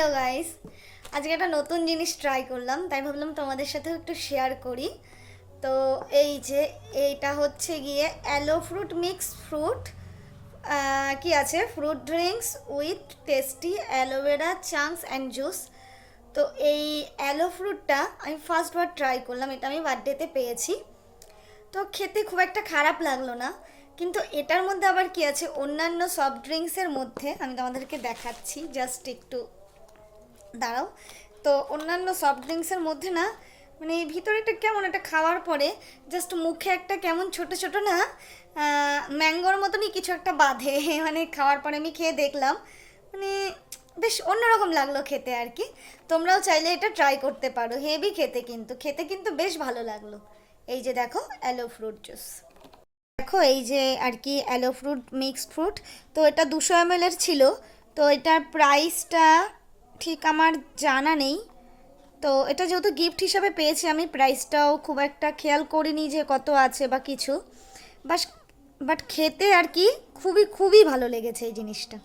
Hello guys, আজকে একটা নতুন জিনিস ট্রাই করলাম, তাই ভাবলাম তোমাদের সাথেও একটু শেয়ার করি। তো এই যে এইটা হচ্ছে গিয়ে অ্যালো ফ্রুট মিক্স ফ্রুট, কি আছে, fruit drinks with tasty aloe vera chunks and juice. তো এই অ্যালো ফ্রুটটা আমি ফার্স্টবার ট্রাই করলাম, এটা আমি বার্থডেতে পেয়েছি। তো খেতে খুব একটা খারাপ লাগলো না, কিন্তু এটার মধ্যে আবার কি আছে, অন্যান্য সফট ড্রিঙ্কসের মধ্যে আমি তোমাদেরকে দেখাচ্ছি, জাস্ট একটু দাঁড়াও। তো অন্যান্য সফট ড্রিঙ্কসের মধ্যে না, মানে ভিতরেটা কেমন, একটা খাওয়ার পরে জাস্ট মুখে একটা কেমন ছোট ছোট না, ম্যাঙ্গোর মতনই কিছু একটা বাঁধে মানে খাওয়ার পরে আমি খেয়ে দেখলাম, মানে বেশ অন্যরকম লাগলো খেতে আর কি। তোমরাও চাইলে এটা ট্রাই করতে পারো, হেভি খেতে, কিন্তু খেতে কিন্তু বেশ ভালো লাগলো। এই যে দেখো অ্যালো ফ্রুট জুস, দেখো এই যে আর কি অ্যালো ফ্রুট মিক্সড ফ্রুট। তো এটা 200 ml এর ছিল। তো এটার প্রাইসটা ঠিক আমার জানা নেই। তো এটা যেহেতু গিফট হিসাবে পেয়েছি, আমি প্রাইসটাও খুব একটা খেয়াল করিনি যে কত আছে বা কিছু। বাস বাট খেতে আর কি খুবই খুবই ভালো লেগেছে এই জিনিসটা।